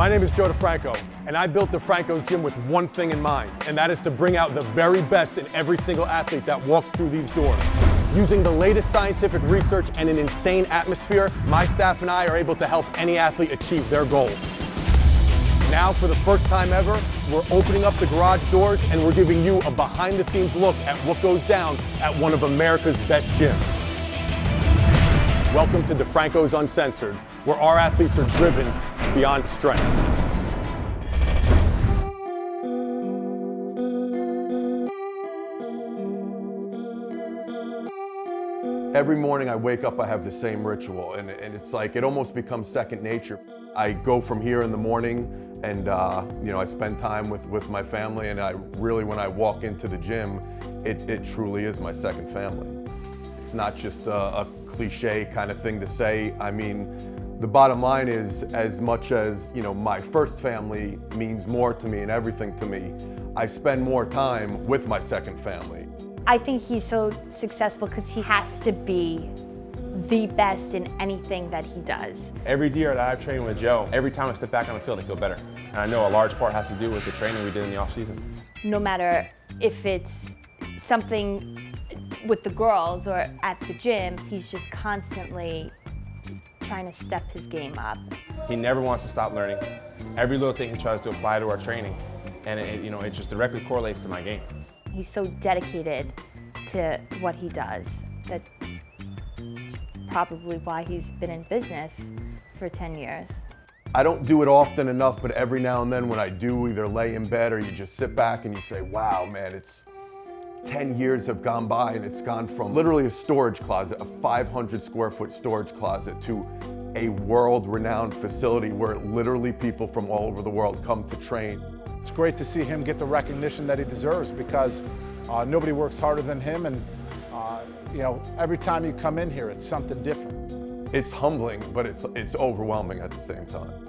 My name is Joe DeFranco, and I built DeFranco's gym with one thing in mind, and that is to bring out the very best in every single athlete that walks through these doors. Using the latest scientific research and an insane atmosphere, my staff and I are able to help any athlete achieve their goals. Now, for the first time ever, we're opening up the garage doors and we're giving you a behind-the-scenes look at what goes down at one of America's best gyms. Welcome to DeFranco's Uncensored, where our athletes are driven beyond strength. Every morning I wake up, I have the same ritual, and it's like it almost becomes second nature. I go from here in the morning and I spend time with my family, and I really, when I walk into the gym, it truly is my second family. It's not just a cliche kind of thing to say. I mean, the bottom line is, as much as my first family means more to me and everything to me, I spend more time with my second family. I think he's so successful because he has to be the best in anything that he does. Every year that I've trained with Joe, every time I step back on the field, I feel better. And I know a large part has to do with the training we did in the off season. No matter if it's something with the girls or at the gym, he's just constantly trying to step his game up. He never wants to stop learning. Every little thing he tries to apply to our training, and it just directly correlates to my game. He's so dedicated to what he does. That's probably why he's been in business for 10 years. I don't do it often enough, but every now and then when I do, either lay in bed or you just sit back and you say, wow, man, it's 10 years have gone by, and it's gone from literally a storage closet, a 500 square foot storage closet, to a world-renowned facility where literally people from all over the world come to train. It's great to see him get the recognition that he deserves, because nobody works harder than him, and every time you come in here, it's something different. It's humbling, but it's overwhelming at the same time.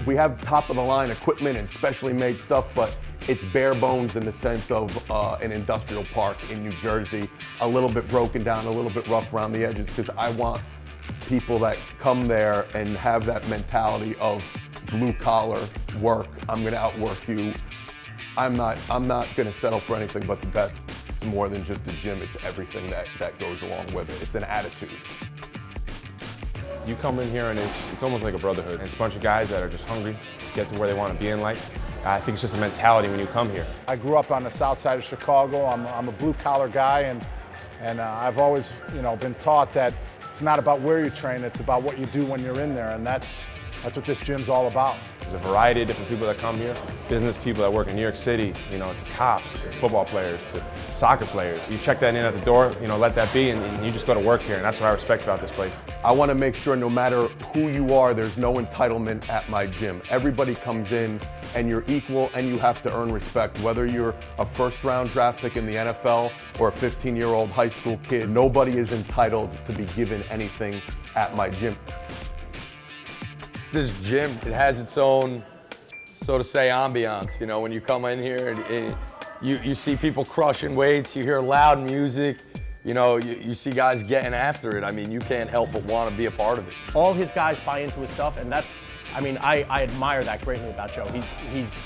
We have top-of-the-line equipment and specially made stuff, but it's bare bones in the sense of an industrial park in New Jersey, a little bit broken down, a little bit rough around the edges, because I want people that come there and have that mentality of blue-collar work. I'm gonna outwork you. I'm not gonna settle for anything but the best. It's more than just a gym, it's everything that goes along with it. It's an attitude. You come in here and it's almost like a brotherhood. It's a bunch of guys that are just hungry to get to where they want to be in life. I think it's just a mentality when you come here. I grew up on the south side of Chicago. I'm a blue-collar guy, and I've always been taught that it's not about where you train, it's about what you do when you're in there, and that's what this gym's all about. There's a variety of different people that come here. Business people that work in New York City, to cops, to football players, to soccer players. You check that in at the door, let that be, and you just go to work here, and that's what I respect about this place. I want to make sure no matter who you are, there's no entitlement at my gym. Everybody comes in and you're equal, and you have to earn respect. Whether you're a first-round draft pick in the NFL or a 15-year-old high school kid, nobody is entitled to be given anything at my gym. This gym, it has its own, so to say, ambiance. When you come in here, you see people crushing weights, you hear loud music, you see guys getting after it. I mean, you can't help but want to be a part of it. All his guys buy into his stuff, and I admire that greatly about Joe. He's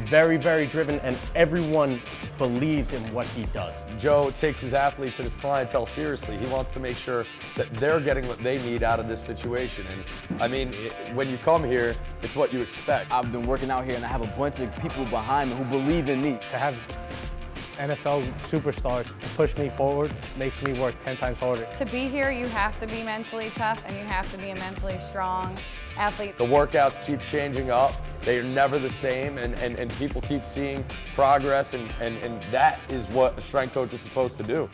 very, very driven, and everyone believes in what he does. Joe takes his athletes and his clientele seriously. He wants to make sure that they're getting what they need out of this situation. And I mean, when you come here, it's what you expect. I've been working out here, and I have a bunch of people behind me who believe in me. To have NFL superstars to push me forward makes me work 10 times harder. To be here, you have to be mentally tough, and you have to be a mentally strong athlete. The workouts keep changing up. They're never the same, and people keep seeing progress, and that is what a strength coach is supposed to do.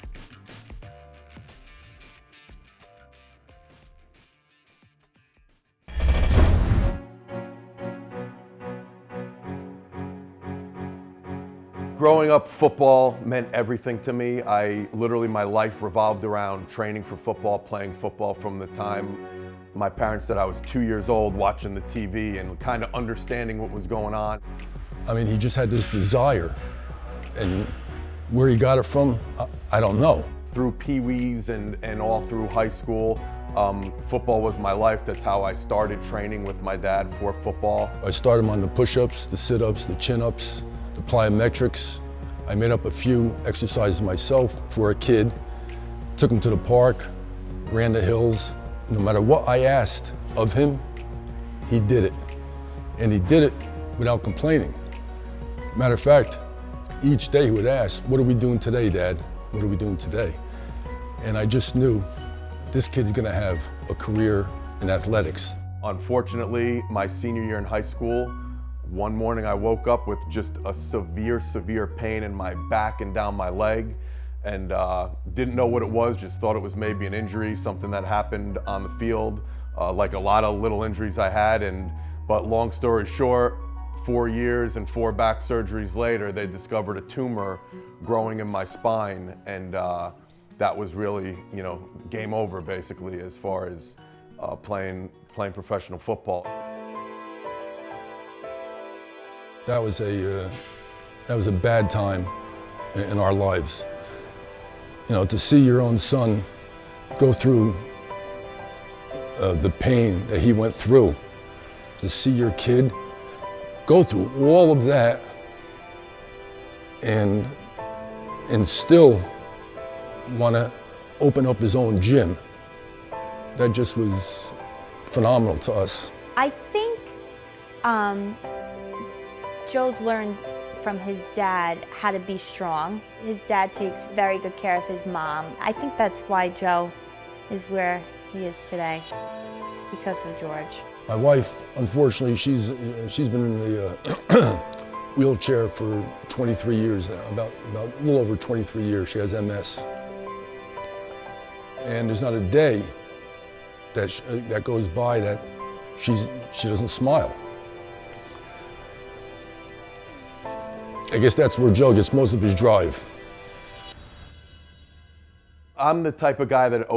Growing up, football meant everything to me. My life revolved around training for football, playing football from the time My parents said I was 2 years old watching the TV and kind of understanding what was going on. I mean, he just had this desire, and where he got it from, I don't know. Through Pee-wees and all through high school, football was my life. That's how I started training with my dad for football. I started him on the push-ups, the sit-ups, the chin-ups, the plyometrics. I made up a few exercises myself for a kid, took him to the park, ran the hills. No matter what I asked of him, he did it. And he did it without complaining. Matter of fact, each day he would ask, "What are we doing today, Dad? What are we doing today?" And I just knew this kid's gonna have a career in athletics. Unfortunately, my senior year in high school, one morning I woke up with just a severe pain in my back and down my leg, and didn't know what it was, just thought it was maybe an injury, something that happened on the field, like a lot of little injuries I had. But long story short, 4 years and 4 back surgeries later, they discovered a tumor growing in my spine, and that was really, game over basically as far as playing professional football. That was a bad time in our lives. To see your own son go through the pain that he went through, to see your kid go through all of that and still want to open up his own gym, that just was phenomenal to us. I think Joe's learned from his dad how to be strong. His dad takes very good care of his mom. I think that's why Joe is where he is today, because of George. My wife, unfortunately, she's been in the wheelchair for 23 years now, about a little over 23 years. She has MS. And there's not a day that goes by that she doesn't smile. I guess that's where Joe gets most of his drive. I'm the type of guy that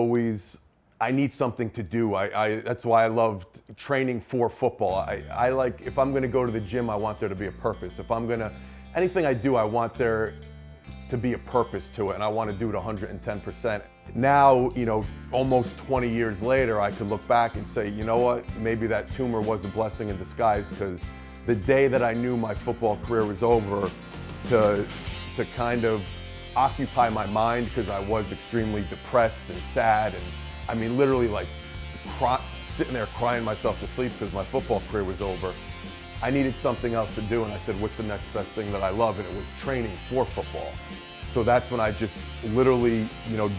I need something to do. That's why I loved training for football. I like, if I'm gonna go to the gym, I want there to be a purpose. Anything I do, I want there to be a purpose to it, and I want to do it 110%. Now, almost 20 years later, I could look back and say, you know what, maybe that tumor was a blessing in disguise, because the day that I knew my football career was over, to kind of occupy my mind, because I was extremely depressed and sad, and I mean literally like sitting there crying myself to sleep because my football career was over. I needed something else to do, and I said, what's the next best thing that I love? And it was training for football. So that's when I just literally,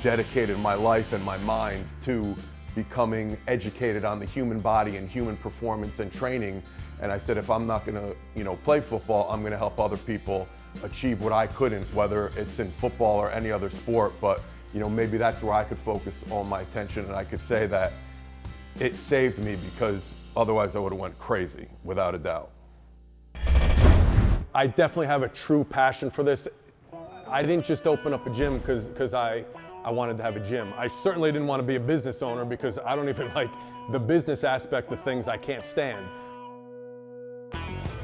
dedicated my life and my mind to becoming educated on the human body and human performance and training. And I said, if I'm not gonna, play football, I'm gonna help other people achieve what I couldn't, whether it's in football or any other sport. But, maybe that's where I could focus all my attention, and I could say that it saved me, because otherwise I would have went crazy, without a doubt. I definitely have a true passion for this. I didn't just open up a gym because I wanted to have a gym. I certainly didn't want to be a business owner, because I don't even like the business aspect of things. I can't stand.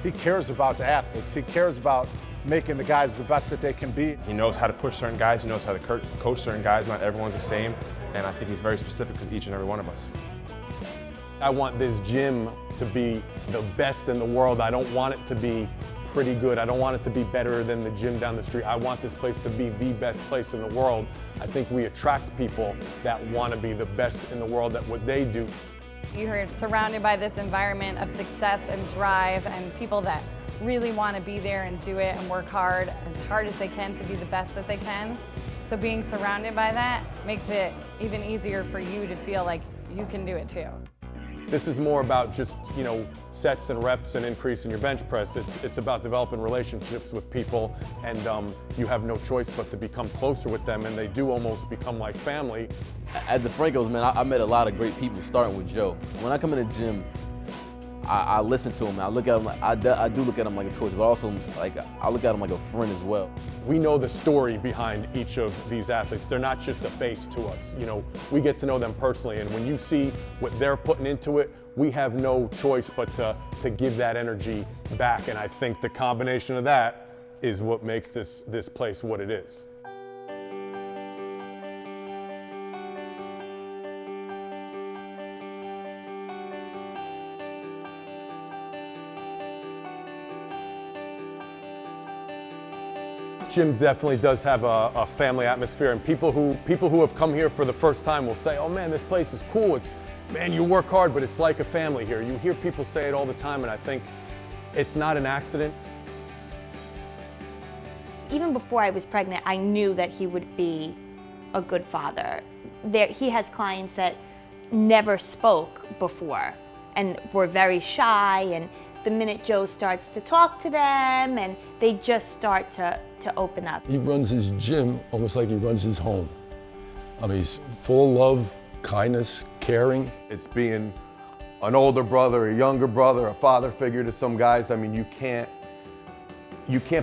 He cares about the athletes. He cares about making the guys the best that they can be. He knows how to push certain guys. He knows how to coach certain guys. Not everyone's the same. And I think he's very specific with each and every one of us. I want this gym to be the best in the world. I don't want it to be pretty good. I don't want it to be better than the gym down the street. I want this place to be the best place in the world. I think we attract people that want to be the best in the world at what they do. You're surrounded by this environment of success and drive, and people that really want to be there and do it and work hard as they can to be the best that they can. So being surrounded by that makes it even easier for you to feel like you can do it too. This is more about just, sets and reps and increasing your bench press. It's about developing relationships with people, and you have no choice but to become closer with them, and they do almost become like family. At DeFranco's, man, I met a lot of great people, starting with Joe. When I come in the gym, I listen to him. I look at him. I do look at him like a coach, but also like I look at him like a friend as well. We know the story behind each of these athletes. They're not just a face to us. You know, we get to know them personally, and when you see what they're putting into it, we have no choice but to give that energy back. And I think the combination of that is what makes this place what it is. Gym definitely does have a family atmosphere, and people who have come here for the first time will say, "Oh man, this place is cool. It's, man, you work hard, but it's like a family here." You hear people say it all the time, and I think it's not an accident. Even before I was pregnant, I knew that he would be a good father. He has clients that never spoke before and were very shy, and the minute Joe starts to talk to them, and they just start to open up. He runs his gym almost like he runs his home. I mean, he's full of love, kindness, caring. It's being an older brother, a younger brother, a father figure to some guys. I mean, you can't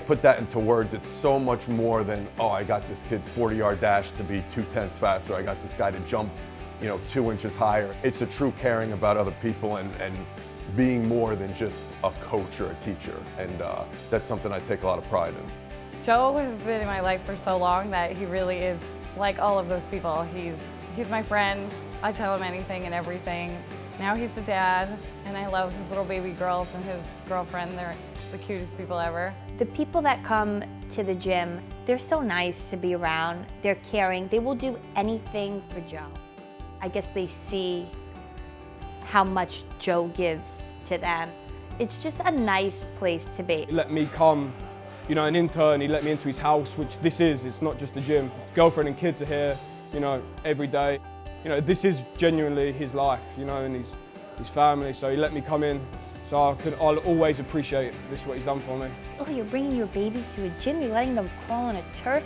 put that into words. It's so much more than, oh, I got this kid's 40-yard dash to be 2/10 faster. I got this guy to jump, 2 inches higher. It's a true caring about other people and being more than just a coach or a teacher. And that's something I take a lot of pride in. Joe has been in my life for so long that he really is like all of those people. He's my friend. I tell him anything and everything. Now he's the dad, and I love his little baby girls and his girlfriend. They're the cutest people ever. The people that come to the gym, they're so nice to be around. They're caring. They will do anything for Joe. I guess they see how much Joe gives to them. It's just a nice place to be. He let me come, an intern, he let me into his house, which it's not just a gym. His girlfriend and kids are here, every day. This is genuinely his life, and his family, so he let me come in. So I'll always appreciate what he's done for me. Oh, you're bringing your babies to a gym, you're letting them crawl on a turf.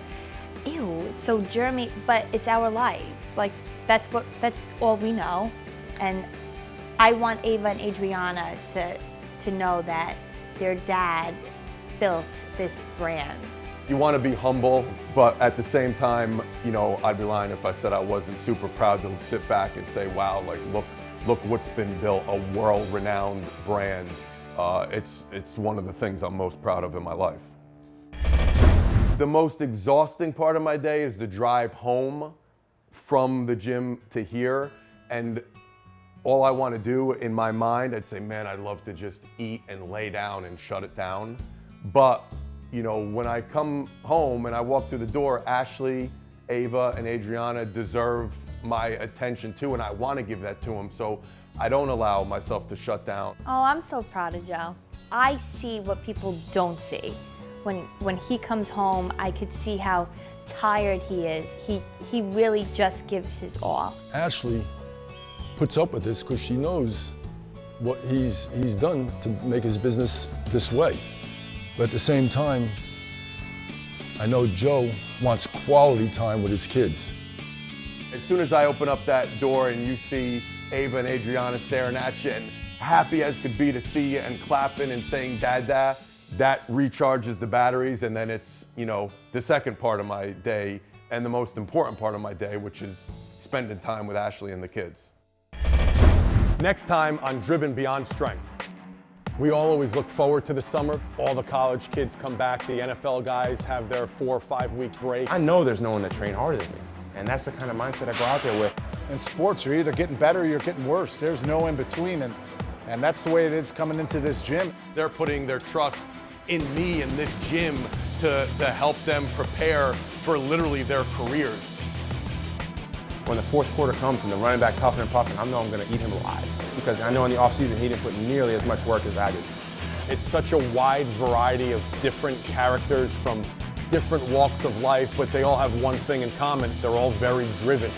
Ew, it's so germy, but it's our lives. Like, that's all we know. And I want Ava and Adriana to know that their dad built this brand. You want to be humble, but at the same time, I'd be lying if I said I wasn't super proud to sit back and say, wow, like, look what's been built, a world-renowned brand. It's one of the things I'm most proud of in my life. The most exhausting part of my day is the drive home from the gym to here. And all I want to do in my mind, I'd say, man, I'd love to just eat and lay down and shut it down. But, when I come home and I walk through the door, Ashley, Ava, and Adriana deserve my attention too, and I want to give that to them. So I don't allow myself to shut down. Oh, I'm so proud of Joe. I see what people don't see. When he comes home, I could see how tired he is. He really just gives his all. Ashley puts up with this because she knows what he's done to make his business this way. But at the same time, I know Joe wants quality time with his kids. As soon as I open up that door and you see Ava and Adriana staring at you and happy as could be to see you and clapping and saying dada, that recharges the batteries. And then it's, the second part of my day and the most important part of my day, which is spending time with Ashley and the kids. Next time on Driven Beyond Strength. We all always look forward to the summer. All the college kids come back. The NFL guys have their 4 or 5 week break. I know there's no one that trained harder than me. And that's the kind of mindset I go out there with. In sports, you're either getting better or you're getting worse. There's no in between, and that's the way it is coming into this gym. They're putting their trust in me and this gym to help them prepare for literally their careers. When the fourth quarter comes and the running back's huffing and puffing, I know I'm going to eat him alive. Because I know in the offseason he didn't put nearly as much work as I did. It's such a wide variety of different characters from different walks of life, but they all have one thing in common. They're all very driven.